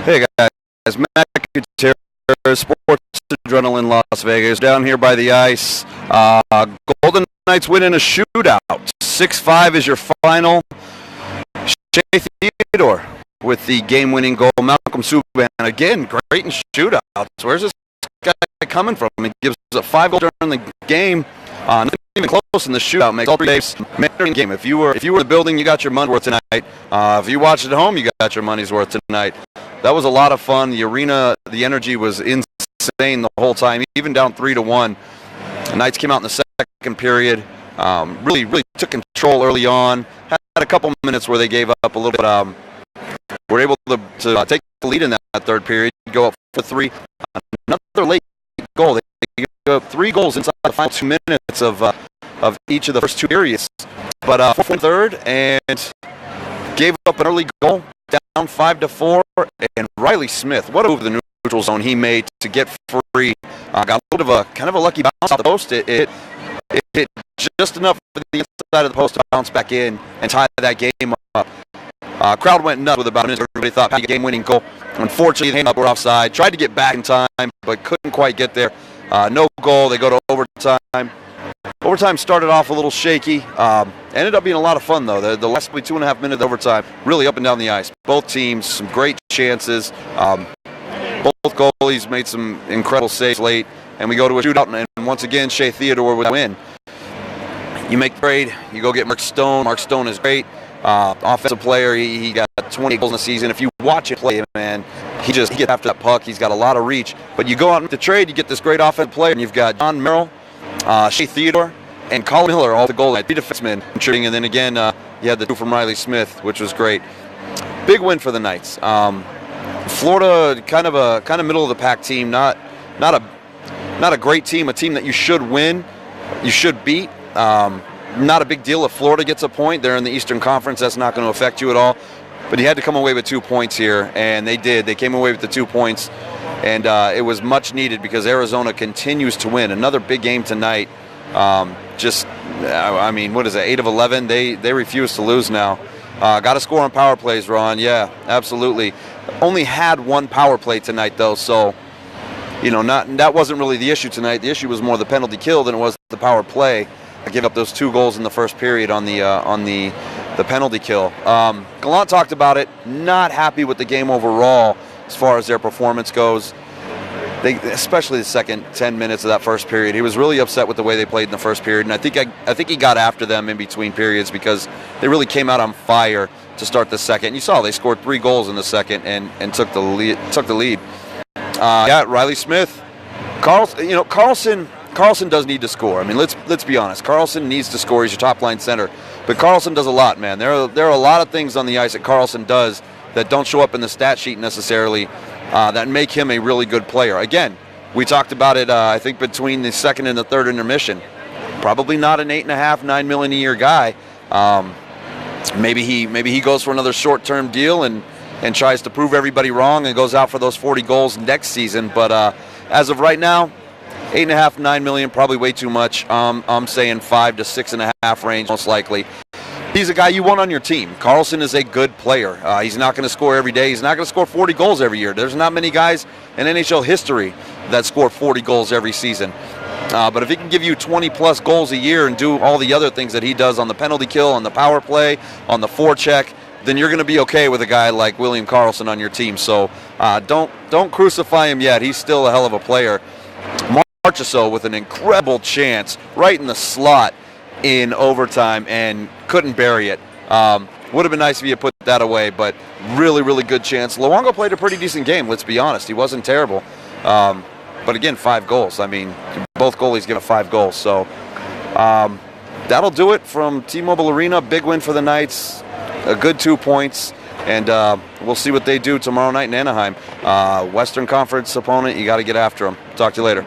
Hey guys, Matt Gutierrez, Sports Adrenaline Las Vegas, down here by the ice. Golden Knights win in a shootout. 6-5 is your final. Shea Theodore with the game-winning goal. Malcolm Subban, again, great in shootouts. Where's this guy coming from? He gives up 5 goals during the game. Not even close in the shootout. Makes all 3 saves. Matter in the game. If you were in the building, you got your money's worth tonight. If you watched at home, you got your money's worth tonight. That was a lot of fun. The arena, the energy was insane the whole time, even down 3-1. The Knights came out in the second period. Really took control early on. Had a couple minutes where they gave up a little bit. Were able to take the lead in that third period, go up 4-3. Another late goal. They gave up 3 goals inside the final 2 minutes of each of the first 2 periods. But 4-1 third and gave up an early goal, down 5-4. And Riley Smith, what a move the neutral zone he made to get free. Got a little bit of kind of a lucky bounce off the post. It hit just enough for the inside of the post to bounce back in and tie that game up. Crowd went nuts with about a minute. Everybody thought had a game-winning goal. Unfortunately, they were offside. Tried to get back in time, but couldn't quite get there. No goal. They go to overtime. Overtime started off a little shaky. Ended up being a lot of fun, though. The last 2.5 minutes of overtime, really up and down the ice. Both teams, some great chances. Both goalies made some incredible saves late. And we go to a shootout, and once again, Shea Theodore would win. You make the trade. You go get Mark Stone. Mark Stone is great. Offensive player. He got 20 goals in the season. If you watch it play, man, he gets after that puck. He's got a lot of reach. But you go out and the trade, you get this great offensive player, and you've got John Merrill, Shea Theodore, and Colin Miller, all the goal line. 3 defensemen contributing, and then again, you had the 2 from Riley Smith, which was great. Big win for the Knights. Florida, kind of middle of the pack team, not a great team, a team that you should win, you should beat. Not a big deal if Florida gets a point. They're in the Eastern Conference. That's not going to affect you at all. But you had to come away with 2 points here, and they did. They came away with the 2 points, and it was much needed because Arizona continues to win. Another big game tonight. I mean, what is it, 8 of 11? They refuse to lose now. Got to score on power plays, Ron. Yeah, absolutely. Only had 1 power play tonight, though, so that wasn't really the issue tonight. The issue was more the penalty kill than it was the power play. I gave up those 2 goals in the first period on the penalty kill. Gallant talked about it. Not happy with the game overall as far as their performance goes. Especially the second 10 minutes of that first period, he was really upset with the way they played in the first period, and I think he got after them in between periods because they really came out on fire to start the second. You saw they scored 3 goals in the second and took the lead. Riley Smith, Carlson does need to score. I mean, let's be honest. Carlson needs to score. He's your top line center, but Carlson does a lot, man. There are a lot of things on the ice that Carlson does that don't show up in the stat sheet necessarily. That make him a really good player. Again, we talked about it, I think, between the second and the third intermission. Probably not an $8.5, $9 million a year guy. Maybe he goes for another short-term deal and tries to prove everybody wrong and goes out for those 40 goals next season. But as of right now, $8.5, $9 million, probably way too much. I'm saying 5 to 6.5 range, most likely. He's a guy you want on your team. Carlson is a good player. He's not going to score every day. He's not going to score 40 goals every year. There's not many guys in NHL history that score 40 goals every season. But if he can give you 20-plus goals a year and do all the other things that he does on the penalty kill, on the power play, on the forecheck, then you're going to be okay with a guy like William Karlsson on your team. So don't crucify him yet. He's still a hell of a player. Marchessault with an incredible chance right in the slot in overtime and couldn't bury it. Would have been nice if he had put that away, but really good chance. Luongo played a pretty decent game, let's be honest. He wasn't terrible. But again, 5 goals. I mean, both goalies give up 5 goals. So that'll do it from T-Mobile Arena. Big win for the Knights. A good 2 points. And we'll see what they do tomorrow night in Anaheim. Western Conference opponent, you got to get after them. Talk to you later.